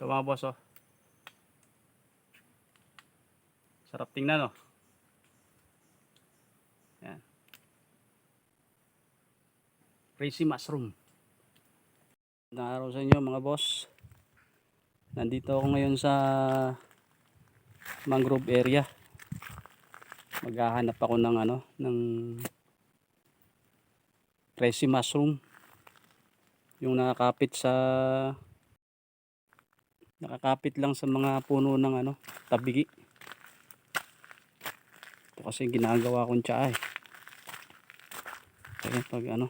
Ito mga boss, oh. Sarap tingnan, oh. Yan. Crazy mushroom. Magandang araw sa inyo mga boss. Nandito ako ngayon sa mangrove area. Maghahanap ako ng ng crazy mushroom. Yung nakakapit lang sa mga puno ng tabigi. Ito kasi ginagawa kong tsaa, eh. Kaya pag ito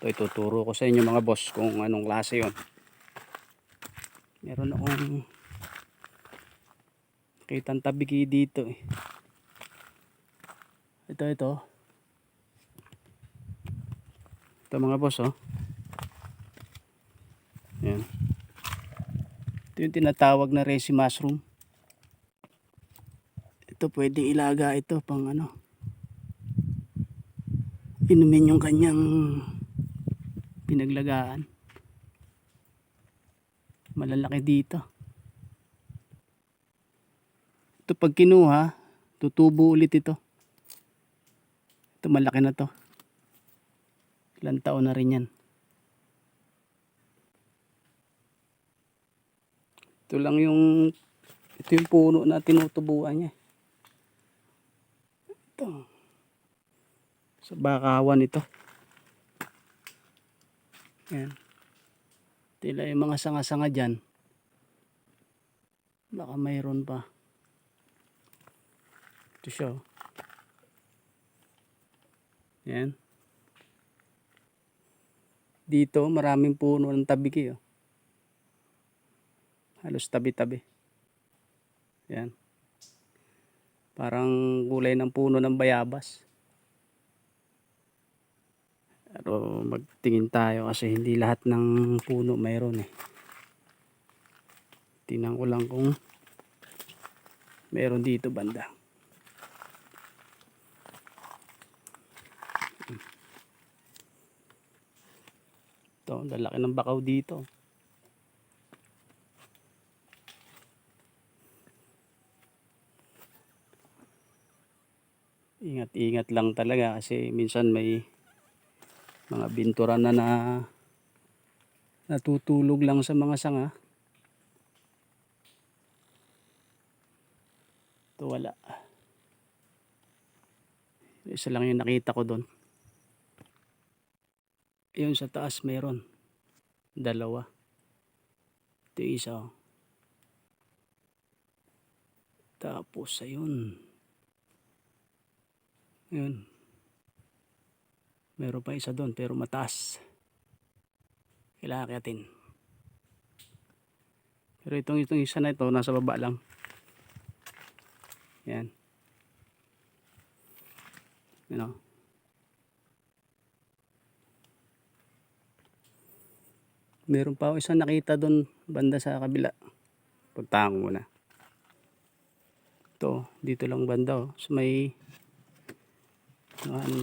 ituturo ko sa inyo mga boss kung anong klase yon. Meron akong kitang tabigi dito, eh. Ito mga boss, oh. Yan. Ito yung tinatawag na crazy mushroom. Ito pwede ilaga ito pang inumin yung kanyang pinaglagaan. Malalaki dito. Ito pag kinuha, tutubo ulit ito. Ito malaki na to. Ilang taon na rin yan. Ito yung puno na tinutubuan niya. Ito. Sa bakawan ito. Yan. Tila yung mga sanga-sanga dyan. Baka mayroon pa. Ito siya, oh. Yan. Dito maraming puno ng tabigi, oh. Halos tabi-tabi. Yan. Parang kulay ng puno ng bayabas. Pero magtingin tayo kasi hindi lahat ng puno mayroon, eh. Tingnan ko lang kung mayroon dito banda. Ito, lalaki ng bakaw dito. Ingat-ingat lang talaga kasi minsan may mga bintura na natutulog lang sa mga sanga. Ito wala. Isa lang yung nakita ko doon. Yun sa taas meron. Dalawa. Ito yung isa, oh. Tapos ayun. Yun. Meron pa isa doon pero mataas. Kailangan akitin. Pero itong isa na ito nasa baba lang. Yan. You know. Meron pa ako isang nakita doon banda sa kabila. Puntahan ko muna. Ito, dito lang banda, oh. So may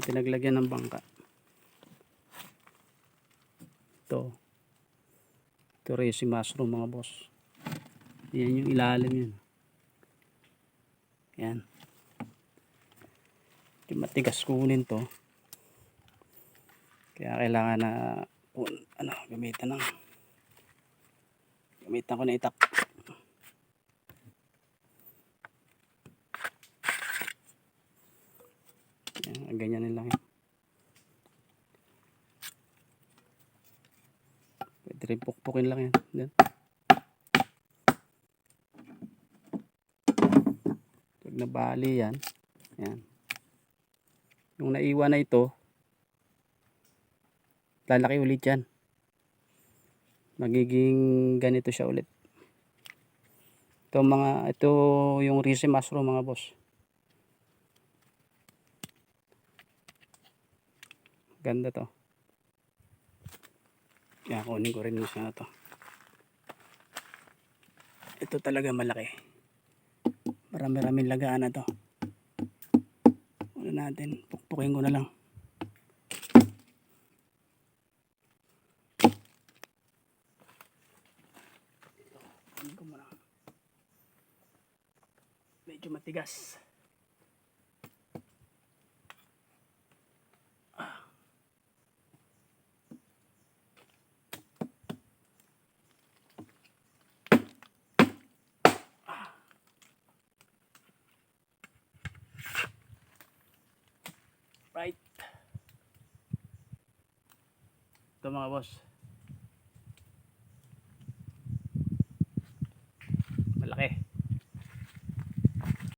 pinaglagyan ng bangka. Ito crazy mushroom mga boss. Yan yung ilalim yun. Yan. Yung matigas kunin to. Kaya kailangan na gamitan ko na itak. Yan, ganyan lang yan. Pwede rin pukpukin lang yan. Then, pag nabali yan, yan. Yung naiwan na ito, lalaki ulit yan. Magiging ganito siya ulit. Ito yung crazy mushroom mga boss. Ganda to. Kaya kunin ko rin siya na to. Ito talaga malaki. Marami-raming lagaan na to. Ano natin, pukpukin ko na lang. Medyo matigas. Right. Ito mga boss. Malaki.